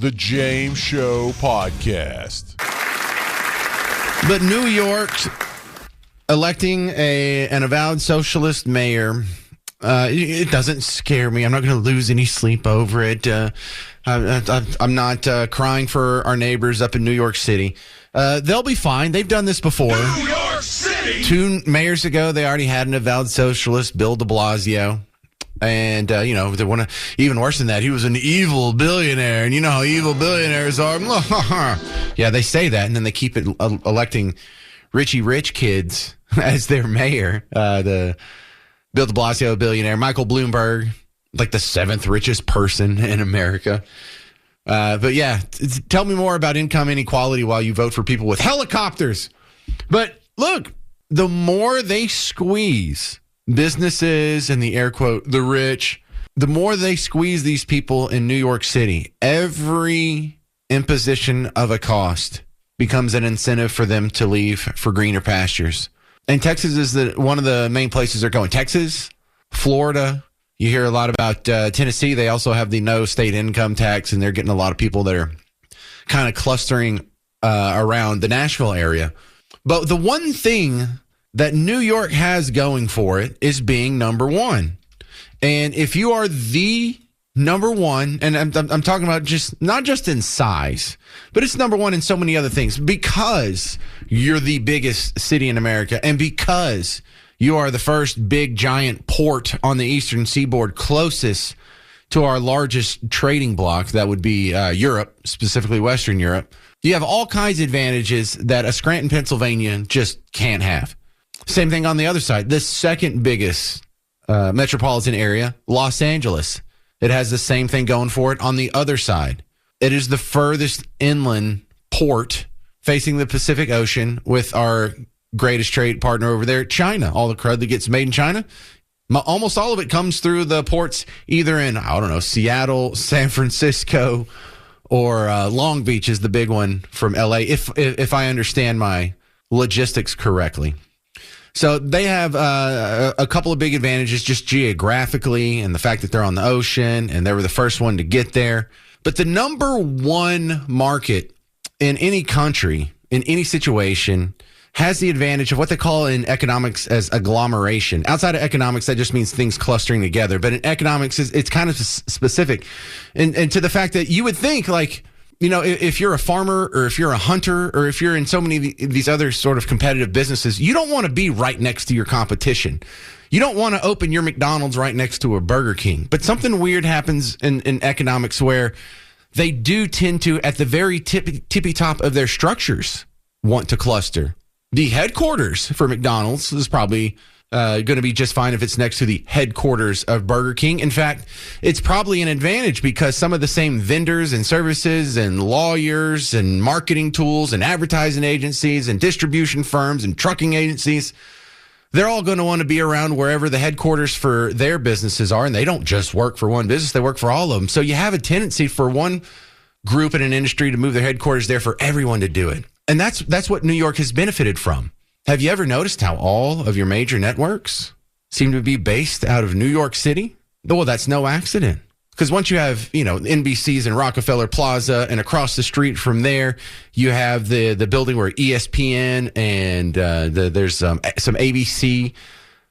The James Show Podcast. But New York's electing an avowed socialist mayor, it doesn't scare me. I'm not going to lose any sleep over it. I'm not crying for our neighbors up in New York City. They'll be fine. They've done this before. New York City! 2 mayors ago, they already had an avowed socialist, Bill de Blasio. And, they want to, even worse than that, he was an evil billionaire. And you know how evil billionaires are. Yeah, they say that, and then they keep electing Richie Rich kids as their mayor. The Bill de Blasio, billionaire. Michael Bloomberg, like the 7th richest person in America. But yeah, tell me more about income inequality while you vote for people with helicopters. But look, the more they squeeze businesses and the air quote, the rich, the more they squeeze these people in New York City, every imposition of a cost becomes an incentive for them to leave for greener pastures. And Texas is one of the main places they're going. Texas, Florida. You hear a lot about Tennessee. They also have the no state income tax, and they're getting a lot of people that are kind of clustering around the Nashville area. But the one thing that New York has going for it is being number one. And if you are the number one, and I'm talking about just not just in size, but it's number one in so many other things, because you're the biggest city in America, and because you are the first big giant port on the eastern seaboard closest to our largest trading bloc, that would be Europe, specifically Western Europe. You have all kinds of advantages that a Scranton, Pennsylvania just can't have. Same thing on the other side. The second biggest metropolitan area, Los Angeles. It has the same thing going for it on the other side. It is the furthest inland port facing the Pacific Ocean, with our greatest trade partner over there, China. All the crud that gets made in China, almost all of it comes through the ports either in, Seattle, San Francisco, or Long Beach is the big one from LA, if I understand my logistics correctly. So they have a couple of big advantages just geographically, and the fact that they're on the ocean and they were the first one to get there. But the number one market in any country, in any situation, has the advantage of what they call in economics as agglomeration. Outside of economics, that just means things clustering together. But in economics, it's kind of specific. And to the fact that you would think, like, if you're a farmer, or if you're a hunter, or if you're in so many of these other sort of competitive businesses, you don't want to be right next to your competition. You don't want to open your McDonald's right next to a Burger King. But something weird happens in economics where they do tend to, at the very tippy top of their structures, want to cluster. The headquarters for McDonald's is probably going to be just fine if it's next to the headquarters of Burger King. In fact, it's probably an advantage because some of the same vendors and services and lawyers and marketing tools and advertising agencies and distribution firms and trucking agencies, they're all going to want to be around wherever the headquarters for their businesses are. And they don't just work for one business, they work for all of them. So you have a tendency for one group in an industry to move their headquarters there for everyone to do it. And that's what New York has benefited from. Have you ever noticed how all of your major networks seem to be based out of New York City? Well, that's no accident. Because once you have, NBC's in Rockefeller Plaza, and across the street from there, you have the building where ESPN and there's some ABC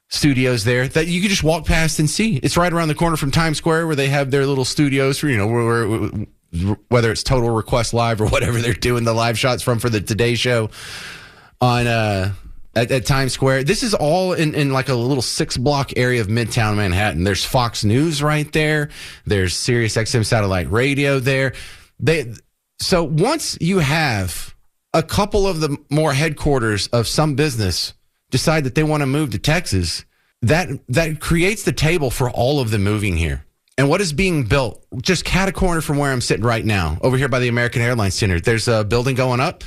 studios there that you can just walk past and see. It's right around the corner from Times Square, where they have their little studios for, whether it's Total Request Live or whatever they're doing the live shots from for the Today Show on at Times Square. This is all in like a little 6-block area of Midtown Manhattan. There's Fox News right there. There's Sirius XM satellite radio there. So once you have a couple of the more headquarters of some business decide that they want to move to Texas, that creates the table for all of them moving here. And what is being built just cat a corner from where I'm sitting right now, over here by the American Airlines Center, there's a building going up.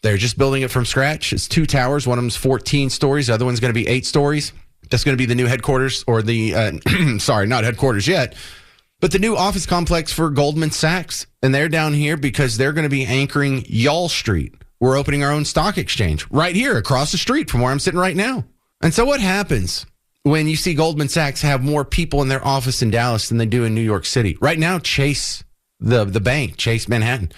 They're just building it from scratch. It's 2 towers. One of them's 14 stories. The other one's going to be 8 stories. That's going to be the new headquarters, or the, sorry, not headquarters yet, but the new office complex for Goldman Sachs. And they're down here because they're going to be anchoring Y'all Street. We're opening our own stock exchange right here across the street from where I'm sitting right now. And so what happens when you see Goldman Sachs have more people in their office in Dallas than they do in New York City? Right now, Chase The bank, Chase Manhattan,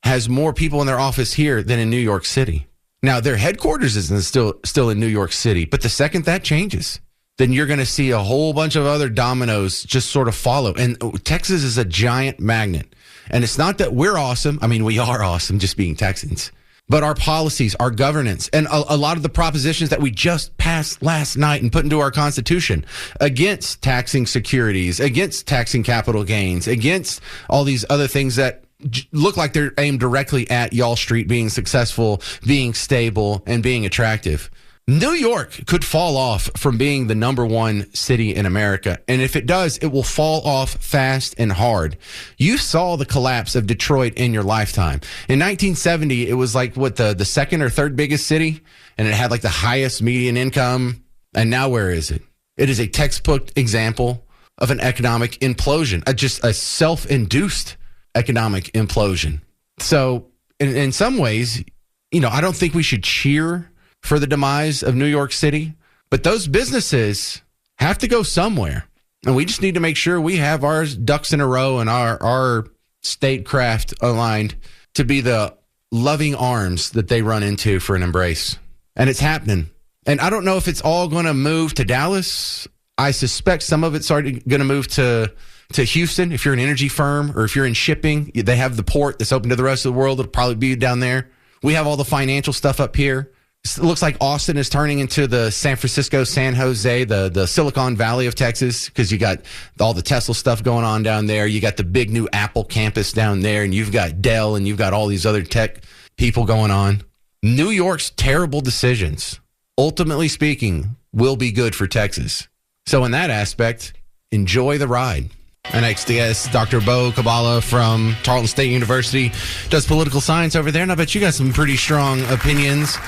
has more people in their office here than in New York City. Now, their headquarters isn't still in New York City, but the second that changes, then you're going to see a whole bunch of other dominoes just sort of follow. And Texas is a giant magnet. And it's not that we're awesome. I mean, we are awesome just being Texans. But our policies, our governance, and a lot of the propositions that we just passed last night and put into our Constitution against taxing securities, against taxing capital gains, against all these other things that look like they're aimed directly at Y'all Street being successful, being stable, and being attractive. New York could fall off from being the number one city in America. And if it does, it will fall off fast and hard. You saw the collapse of Detroit in your lifetime. In 1970, it was like the second or third biggest city, and it had like the highest median income. And now where is it? It is a textbook example of an economic implosion, just a self-induced economic implosion. So in some ways, I don't think we should cheer for the demise of New York City, but those businesses have to go somewhere. And we just need to make sure we have our ducks in a row and our statecraft aligned to be the loving arms that they run into for an embrace. And it's happening. And I don't know if it's all going to move to Dallas. I suspect some of it's already going to move to Houston. If you're an energy firm or if you're in shipping, they have the port that's open to the rest of the world. It'll probably be down there. We have all the financial stuff up here. It looks like Austin is turning into the San Francisco, San Jose, the Silicon Valley of Texas, because you got all the Tesla stuff going on down there. You got the big new Apple campus down there, and you've got Dell, and you've got all these other tech people going on. New York's terrible decisions, ultimately speaking, will be good for Texas. So in that aspect, enjoy the ride. Our next guest, Dr. Bo Kabbalah from Tarleton State University, does political science over there, and I bet you got some pretty strong opinions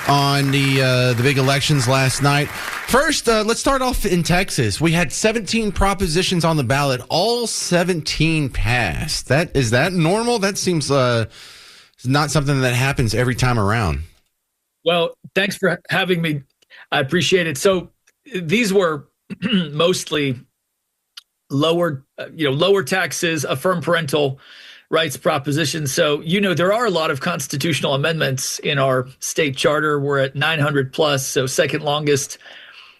on the big elections last night. First, let's start off in Texas. We had 17 propositions on the ballot. All 17 passed. Is that normal? That seems not something that happens every time around. Well, thanks for having me. I appreciate it. So these were mostly lower taxes, affirm parental rights propositions. So, there are a lot of constitutional amendments in our state charter. We're at 900 plus, so second longest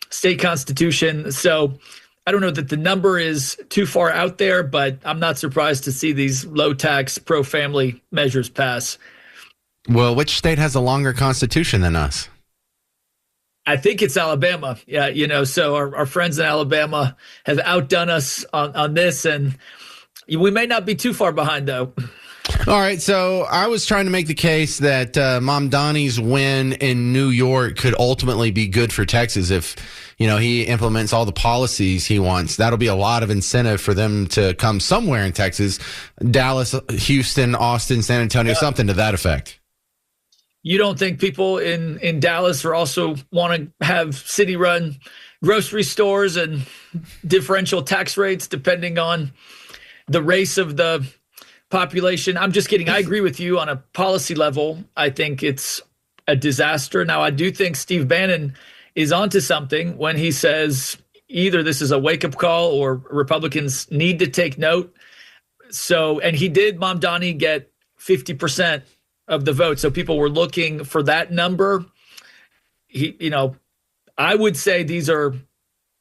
state constitution. So I don't know that the number is too far out there, but I'm not surprised to see these low tax pro-family measures pass. Well, which state has a longer constitution than us? I think it's Alabama. Yeah, so our friends in Alabama have outdone us on this, and we may not be too far behind, though. All right, so I was trying to make the case that Mamdani's win in New York could ultimately be good for Texas if, he implements all the policies he wants. That'll be a lot of incentive for them to come somewhere in Texas, Dallas, Houston, Austin, San Antonio, something to that effect. You don't think people in Dallas are also want to have city-run grocery stores and differential tax rates depending on the race of the population? I'm just kidding. I agree with you on a policy level. I think it's a disaster. Now, I do think Steve Bannon is onto something when he says either this is a wake-up call or Republicans need to take note. So, and he did, Mamdani, get 50% of the vote. So people were looking for that number. I would say these are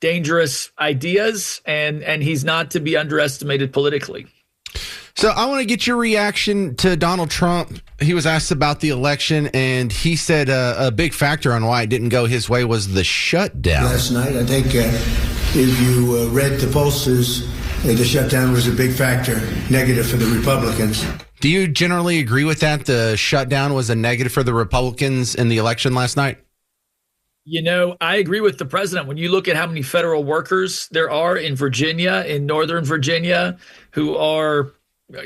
dangerous ideas, and he's not to be underestimated politically. So I want to get your reaction to Donald Trump. He was asked about the election, and he said a big factor on why it didn't go his way was the shutdown. Last night, I think if you read the pollsters, the shutdown was a big factor, negative for the Republicans. Do you generally agree with that? The shutdown was a negative for the Republicans in the election last night? I agree with the president. When you look at how many federal workers there are in Virginia, in Northern Virginia, who are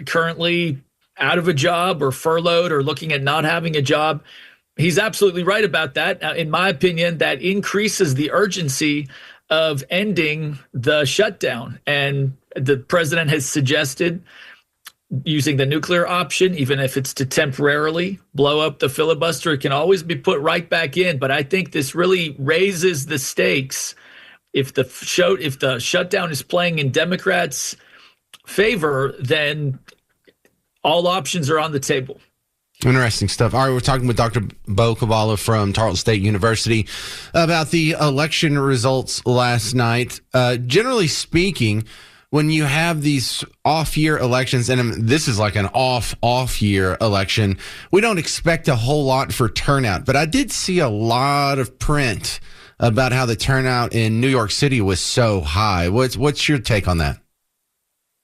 currently out of a job or furloughed or looking at not having a job, he's absolutely right about that. Now, in my opinion, that increases the urgency of ending the shutdown. And the president has suggested using the nuclear option, even if it's to temporarily blow up the filibuster. It can always be put right back in. But I think this really raises the stakes. If the shutdown is playing in Democrats' favor, then all options are on the table. Interesting stuff. All right, we're talking with Dr. Bo Cavallo from Tarleton State University about the election results last night. Generally speaking, when you have these off-year elections, and this is like an off-year election, we don't expect a whole lot for turnout. But I did see a lot of print about how the turnout in New York City was so high. What's your take on that?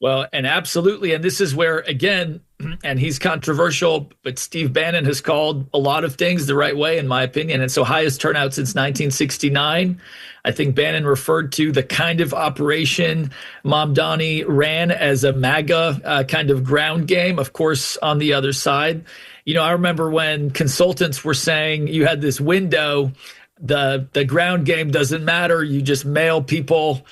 Well, and absolutely. And this is where, again, and he's controversial, but Steve Bannon has called a lot of things the right way, in my opinion. And so highest turnout since 1969. I think Bannon referred to the kind of operation Mamdani ran as a MAGA kind of ground game. Of course, on the other side, I remember when consultants were saying you had this window, the ground game doesn't matter. You just mail people,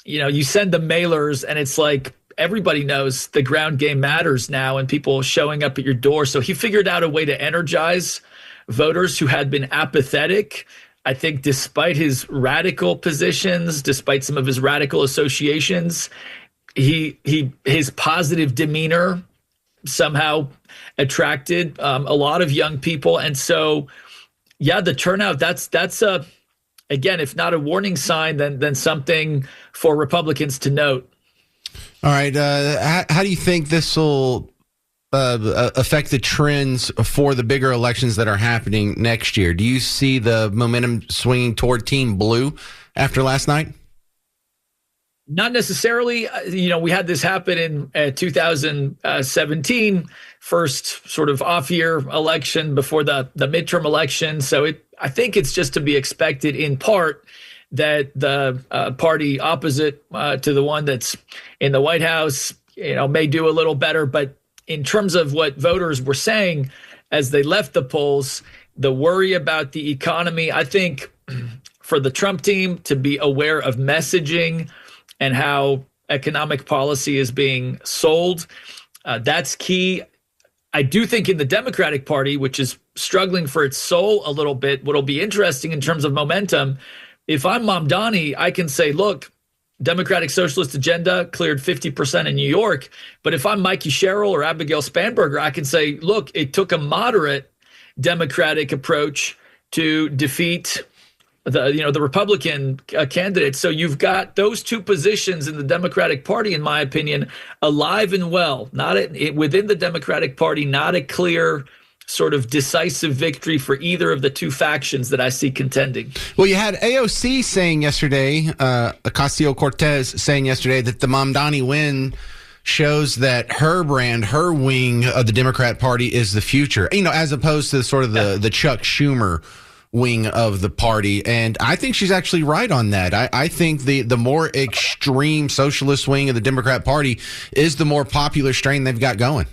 you send them mailers, and it's like, everybody knows the ground game matters now and people showing up at your door. So he figured out a way to energize voters who had been apathetic. I think despite his radical positions, despite some of his radical associations, his positive demeanor somehow attracted a lot of young people. And so, yeah, the turnout, that's again, if not a warning sign, then something for Republicans to note. All right. How do you think this will affect the trends for the bigger elections that are happening next year? Do you see the momentum swinging toward Team Blue after last night? Not necessarily. We had this happen in 2017, first sort of off-year election before the midterm election. So I think it's just to be expected in part that the party opposite to the one that's in the White House, may do a little better. But in terms of what voters were saying as they left the polls, the worry about the economy, I think for the Trump team to be aware of messaging and how economic policy is being sold, that's key. I do think in the Democratic Party, which is struggling for its soul a little bit, what'll be interesting in terms of momentum, if I'm Mamdani, I can say, look, Democratic Socialist agenda cleared 50% in New York. But if I'm Mikey Sherrill or Abigail Spanberger, I can say, look, it took a moderate Democratic approach to defeat the Republican candidate. So you've got those two positions in the Democratic Party, in my opinion, alive and well. Within the Democratic Party, not a clear sort of decisive victory for either of the two factions that I see contending. Well, you had AOC saying yesterday, Ocasio-Cortez saying yesterday that the Mamdani win shows that her brand, her wing of the Democrat Party is the future, as opposed to sort of the Chuck Schumer wing of the party. And I think she's actually right on that. I think the more extreme socialist wing of the Democrat Party is the more popular strain they've got going.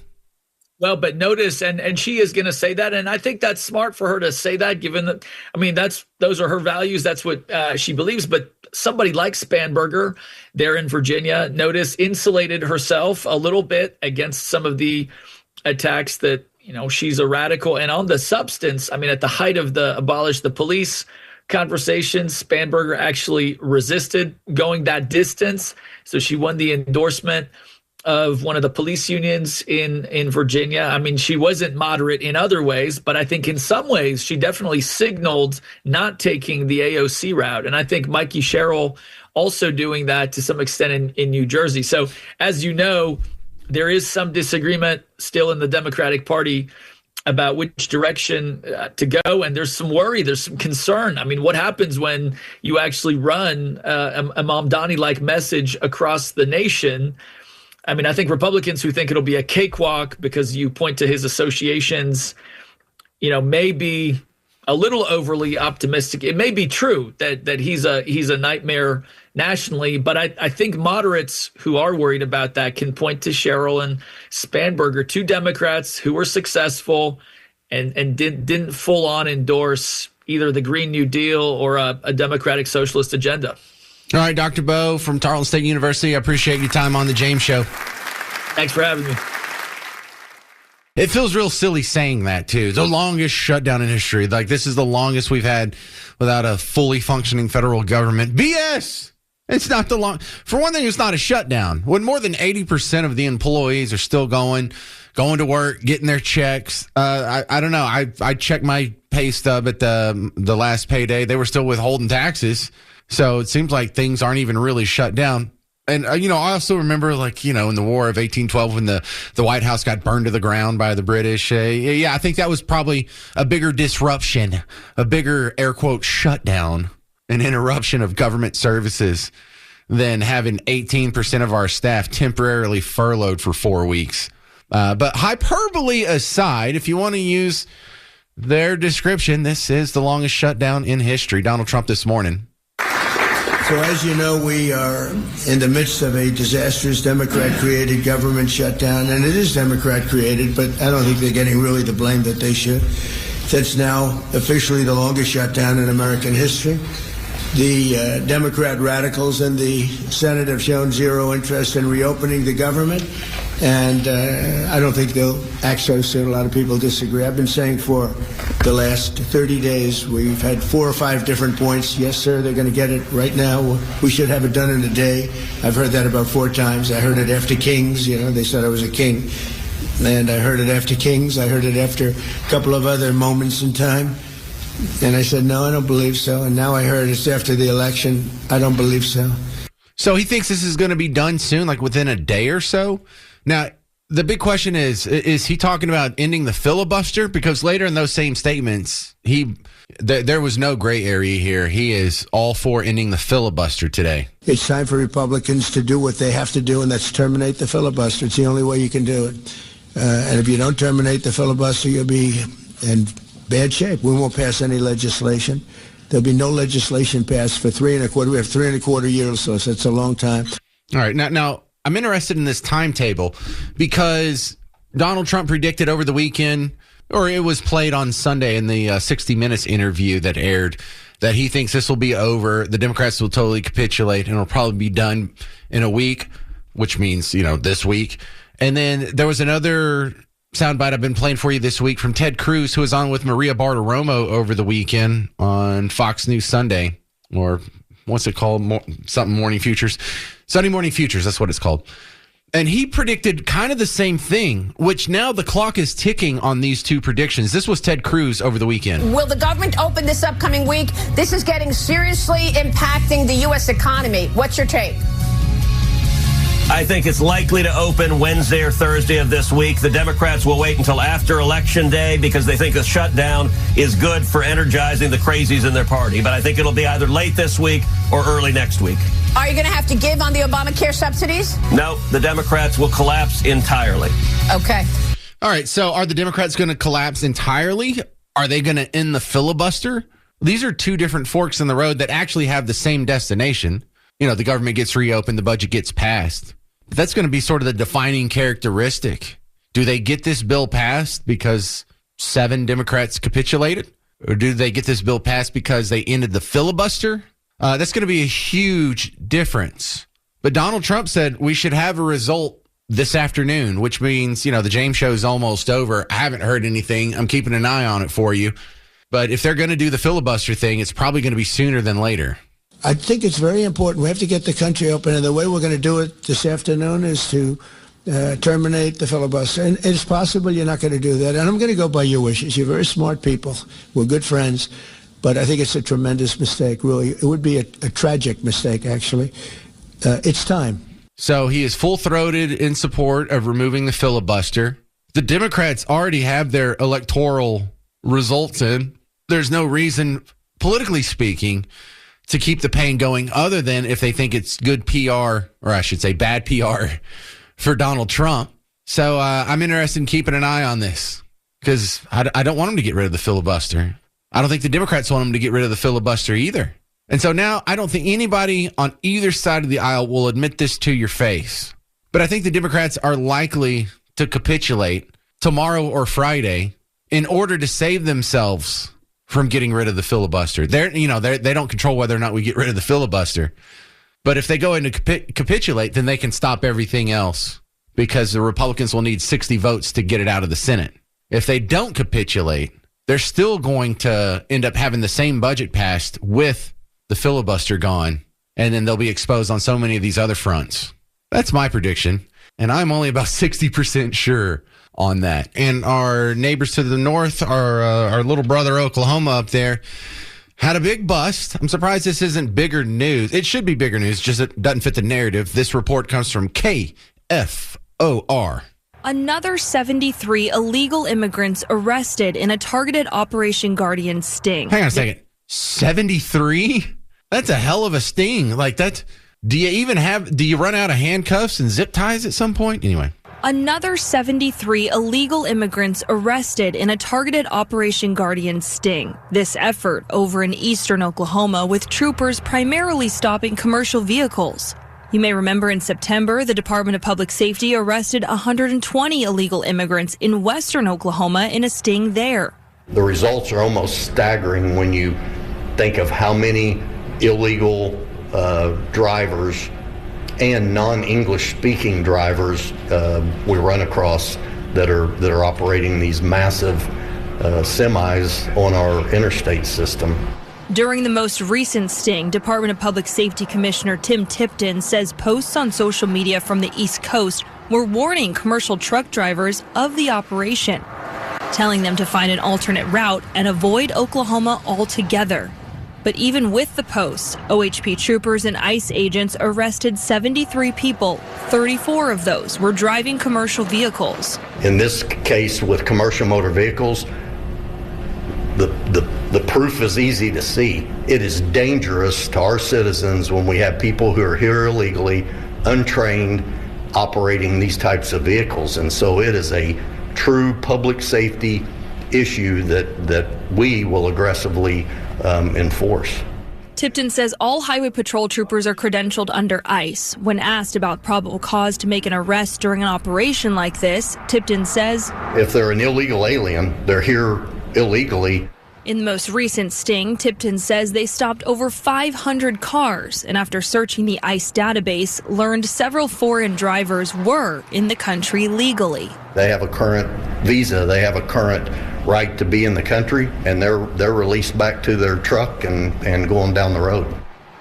Well, but notice, and she is going to say that, and I think that's smart for her to say that, given that, those are her values. That's what she believes. But somebody like Spanberger there in Virginia, notice, insulated herself a little bit against some of the attacks that, she's a radical. And on the substance, at the height of the abolish the police conversations, Spanberger actually resisted going that distance. So she won the endorsement of one of the police unions in Virginia. She wasn't moderate in other ways, but I think in some ways she definitely signaled not taking the AOC route. And I think Mikey Sherrill also doing that to some extent in New Jersey. So as you know, there is some disagreement still in the Democratic Party about which direction to go. And there's some worry, there's some concern. What happens when you actually run a Mamdani-like message across the nation? I think Republicans who think it'll be a cakewalk because you point to his associations, may be a little overly optimistic. It may be true that he's a nightmare nationally, but I think moderates who are worried about that can point to Sherrill and Spanberger, two Democrats who were successful and didn't full on endorse either the Green New Deal or a Democratic Socialist agenda. All right, Dr. Bo from Tarleton State University, I appreciate your time on the James Show. Thanks for having me. It feels real silly saying that, too. The longest shutdown in history. Like, this is the longest we've had without a fully functioning federal government. BS! It's not the long. For one thing, it's not a shutdown. When more than 80% of the employees are still going, going to work, getting their checks. I don't know. I checked my pay stub at the last payday. They were still withholding taxes. So it seems like things aren't even really shut down. And, I also remember, in the War of 1812 when the White House got burned to the ground by the British. I think that was probably a bigger disruption, a bigger, air quote, shutdown, an interruption of government services than having 18% of our staff temporarily furloughed for 4 weeks. But hyperbole aside, if you want to use their description, this is the longest shutdown in history. Donald Trump this morning. So as you know, we are in the midst of a disastrous Democrat-created government shutdown, and it is Democrat-created, but I don't think they're getting really the blame that they should. That's now officially the longest shutdown in American history. The Democrat radicals in the Senate have shown zero interest in reopening the government, and I don't think they'll act so soon. A lot of people disagree. I've been saying for the last 30 days, we've had 4 or 5 different points. Yes, sir, they're going to get it right now. We should have it done in a day. I've heard that about 4 times. I heard it after Kings. They said I was a king. And I heard it after Kings. I heard it after a couple of other moments in time. And I said, no, I don't believe so. And now I heard it's after the election. I don't believe so. So he thinks this is going to be done soon, like within a day or so? Now, the big question is he talking about ending the filibuster? Because later in those same statements, there was no gray area here. He is all for ending the filibuster today. It's time for Republicans to do what they have to do, and that's terminate the filibuster. It's the only way you can do it. And if you don't terminate the filibuster, you'll be in bad shape. We won't pass any legislation. There'll be no legislation passed for 3.25. We have 3.25 years, so it's a long time. All right. Now I'm interested in this timetable because Donald Trump predicted over the weekend, or it was played on Sunday in the 60 Minutes interview that aired, that he thinks this will be over. The Democrats will totally capitulate and it'll probably be done in a week, which means, this week. And then there was another soundbite I've been playing for you this week from Ted Cruz, who was on with Maria Bartiromo over the weekend on Fox News Sunday, or what's it called? Something Morning Futures. Sunday Morning Futures, that's what it's called. And he predicted kind of the same thing, which now the clock is ticking on these two predictions. This was Ted Cruz over the weekend. Will the government open this upcoming week? This is getting seriously impacting the U.S. economy. What's your take? I think it's likely to open Wednesday or Thursday of this week. The Democrats will wait until after Election Day because they think a shutdown is good for energizing the crazies in their party. But I think it'll be either late this week or early next week. Are you going to have to give on the Obamacare subsidies? No, the Democrats will collapse entirely. Okay. All right, so are the Democrats going to collapse entirely? Are they going to end the filibuster? These are two different forks in the road that actually have the same destination. The government gets reopened, the budget gets passed. But that's going to be sort of the defining characteristic. Do they get this bill passed because 7 Democrats capitulated? Or do they get this bill passed because they ended the filibuster? That's going to be a huge difference. But Donald Trump said we should have a result this afternoon, which means, the James show is almost over. I haven't heard anything. I'm keeping an eye on it for you. But if they're going to do the filibuster thing, it's probably going to be sooner than later. I think it's very important. We have to get the country open, and the way we're going to do it this afternoon is to terminate the filibuster. And it's possible you're not going to do that. And I'm going to go by your wishes. You're very smart people. We're good friends. But I think it's a tremendous mistake, really. It would be a tragic mistake, actually. It's time. So he is full-throated in support of removing the filibuster. The Democrats already have their electoral results in. There's no reason, politically speaking, to keep the pain going other than if they think it's good PR, or I should say bad PR, for Donald Trump. So I'm interested in keeping an eye on this because I don't want him to get rid of the filibuster. I don't think the Democrats want him to get rid of the filibuster either. And so now I don't think anybody on either side of the aisle will admit this to your face. But I think the Democrats are likely to capitulate tomorrow or Friday in order to save themselves from getting rid of the filibuster. They don't control whether or not we get rid of the filibuster. But if they go into capitulate, then they can stop everything else because the Republicans will need 60 votes to get it out of the Senate. If they don't capitulate, they're still going to end up having the same budget passed with the filibuster gone, and then they'll be exposed on so many of these other fronts. That's my prediction, and I'm only about 60% sure on that. And our neighbors to the north, our little brother Oklahoma up there, had a big bust. I'm surprised this isn't bigger news. It should be bigger news, just it doesn't fit the narrative. This report comes from KFOR. Another 73 illegal immigrants arrested in a targeted Operation Guardian sting. Hang on a second. 73? That's a hell of a sting. Like that. Do you run out of handcuffs and zip ties at some point? Anyway. Another 73 illegal immigrants arrested in a targeted Operation Guardian sting. This effort over in eastern Oklahoma with troopers primarily stopping commercial vehicles. You may remember in September, the Department of Public Safety arrested 120 illegal immigrants in western Oklahoma in a sting there. The results are almost staggering when you think of how many illegal drivers and non-English speaking drivers we run across that are operating these massive semis on our interstate system. During the most recent sting, Department of Public Safety Commissioner Tim Tipton says posts on social media from the East Coast were warning commercial truck drivers of the operation, telling them to find an alternate route and avoid Oklahoma altogether. But even with the posts, OHP troopers and ICE agents arrested 73 people. 34 of those were driving commercial vehicles. In this case with commercial motor vehicles, the proof is easy to see. It is dangerous to our citizens when we have people who are here illegally, untrained, operating these types of vehicles. And so it is a true public safety issue that we will aggressively enforce. Tipton says all highway patrol troopers are credentialed under ICE. When asked about probable cause to make an arrest during an operation like this, Tipton says, if they're an illegal alien, they're here illegally. In the most recent sting, Tipton says they stopped over 500 cars, and after searching the ICE database, learned several foreign drivers were in the country legally. They have a current visa, they have a current right to be in the country, and they're released back to their truck and going down the road.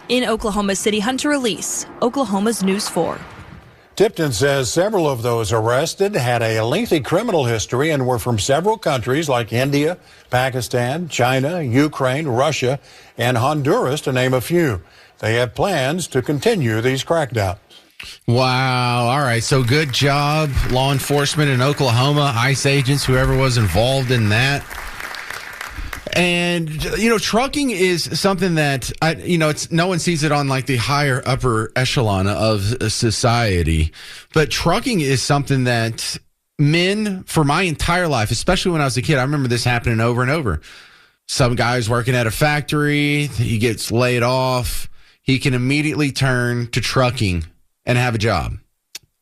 In Oklahoma City, Hunter Elise, Oklahoma's News 4. Tipton says several of those arrested had a lengthy criminal history and were from several countries like India, Pakistan, China, Ukraine, Russia, and Honduras, to name a few. They have plans to continue these crackdowns. Wow. All right. So good job, law enforcement in Oklahoma, ICE agents, whoever was involved in that. And, trucking is something that, it's no one sees it on like the higher upper echelon of society. But trucking is something that men, for my entire life, especially when I was a kid, I remember this happening over and over. Some guy's working at a factory, he gets laid off, he can immediately turn to trucking and have a job.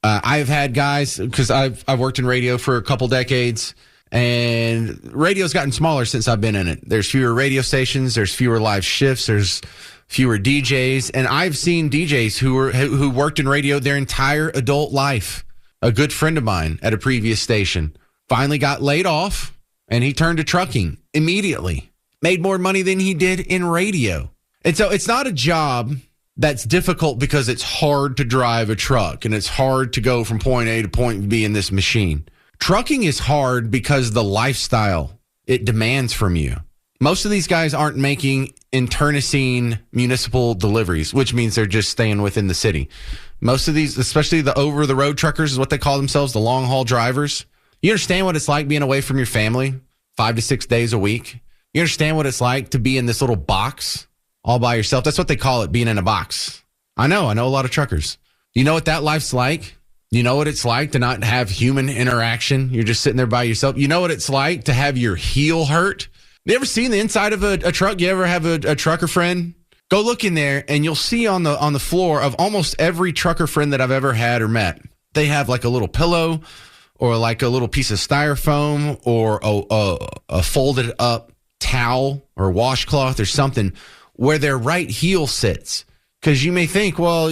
I've had guys, because I've worked in radio for a couple decades, and radio's gotten smaller since I've been in it. There's fewer radio stations, there's fewer live shifts, there's fewer DJs, and I've seen DJs who worked in radio their entire adult life. A good friend of mine at a previous station finally got laid off, and he turned to trucking immediately. Made more money than he did in radio. And so it's not a job that's difficult because it's hard to drive a truck and it's hard to go from point A to point B in this machine. Trucking is hard because the lifestyle it demands from you. Most of these guys aren't making internecine municipal deliveries, which means they're just staying within the city. Most of these, especially the over-the-road truckers is what they call themselves, the long-haul drivers. You understand what it's like being away from your family 5 to 6 days a week? You understand what it's like to be in this little box all by yourself? That's what they call it, being in a box. I know a lot of truckers. You know what that life's like? You know what it's like to not have human interaction? You're just sitting there by yourself. You know what it's like to have your heel hurt? You ever seen the inside of a truck? You ever have a trucker friend? Go look in there and you'll see on the floor of almost every trucker friend that I've ever had or met, they have like a little pillow or like a little piece of styrofoam or a folded up towel or washcloth or something where their right heel sits. Because you may think, well,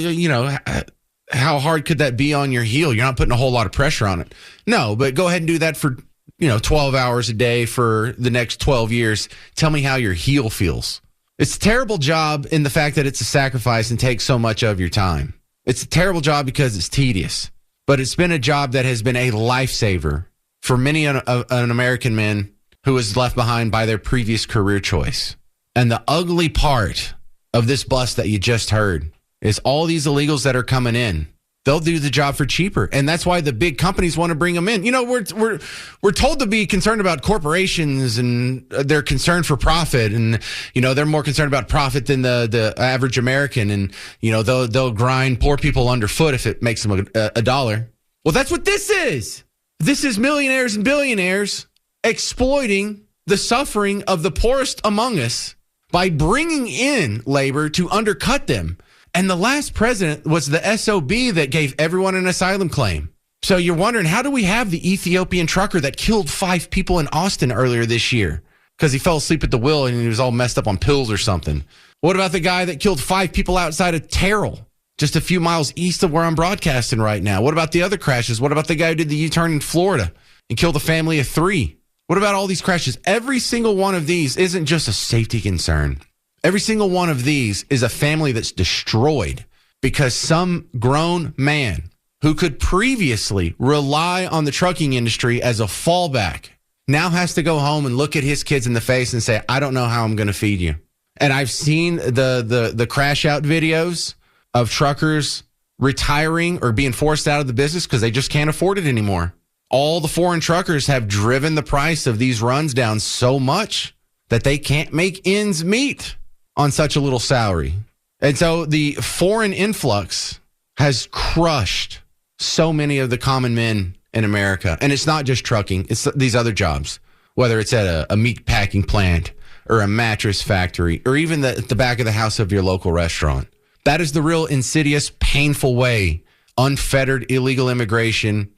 how hard could that be on your heel? You're not putting a whole lot of pressure on it. No, but go ahead and do that for 12 hours a day for the next 12 years. Tell me how your heel feels. It's a terrible job in the fact that it's a sacrifice and takes so much of your time. It's a terrible job because it's tedious, but it's been a job that has been a lifesaver for many an American man who was left behind by their previous career choice. And the ugly part of this bust that you just heard is all these illegals that are coming in. They'll do the job for cheaper. And that's why the big companies want to bring them in. You know, we're told to be concerned about corporations and they're concerned for profit. And, you know, they're more concerned about profit than the average American. And, you know, they'll grind poor people underfoot if it makes them a dollar. Well, that's what this is. This is millionaires and billionaires exploiting the suffering of the poorest among us by bringing in labor to undercut them. And the last president was the SOB that gave everyone an asylum claim. So you're wondering, how do we have the Ethiopian trucker that killed 5 people in Austin earlier this year because he fell asleep at the wheel and he was all messed up on pills or something? What about the guy that killed 5 people outside of Terrell, just a few miles east of where I'm broadcasting right now? What about the other crashes? What about the guy who did the U-turn in Florida and killed a family of 3? What about all these crashes? Every single one of these isn't just a safety concern. Every single one of these is a family that's destroyed because some grown man who could previously rely on the trucking industry as a fallback now has to go home and look at his kids in the face and say, I don't know how I'm going to feed you. And I've seen the crash out videos of truckers retiring or being forced out of the business because they just can't afford it anymore. All the foreign truckers have driven the price of these runs down so much that they can't make ends meet on such a little salary. And so the foreign influx has crushed so many of the common men in America. And it's not just trucking, it's these other jobs, whether it's at a meat packing plant or a mattress factory or even the back of the house of your local restaurant. That is the real insidious, painful way unfettered illegal immigration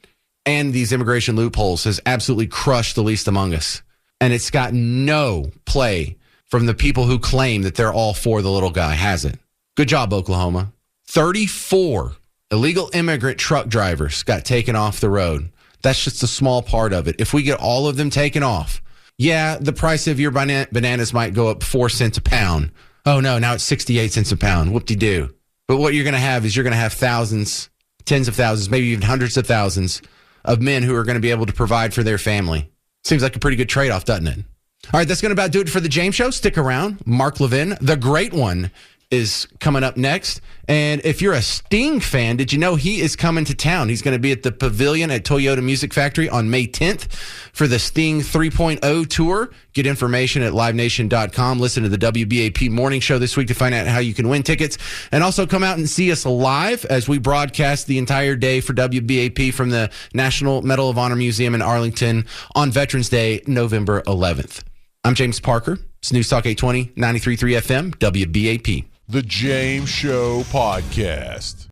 and these immigration loopholes has absolutely crushed the least among us. And it's got no play from the people who claim that they're all for the little guy, has it? Good job, Oklahoma. 34 illegal immigrant truck drivers got taken off the road. That's just a small part of it. If we get all of them taken off, yeah, the price of your bananas might go up 4 cents a pound. Oh, no, now it's 68 cents a pound. Whoop-de-doo. But what you're going to have is you're going to have thousands, tens of thousands, maybe even hundreds of thousands of men who are going to be able to provide for their family. Seems like a pretty good trade-off, doesn't it? All right, that's going to about do it for the James Show. Stick around. Mark Levin, the great one, is coming up next. And if you're a Sting fan, did you know he is coming to town? He's going to be at the Pavilion at Toyota Music Factory on May 10th for the Sting 3.0 tour. Get information at livenation.com. Listen to the WBAP morning show this week to find out how you can win tickets. And also come out and see us live as we broadcast the entire day for WBAP from the National Medal of Honor Museum in Arlington on Veterans Day, November 11th. I'm James Parker. It's News Talk 820, 93.3 FM, WBAP. The James Show Podcast.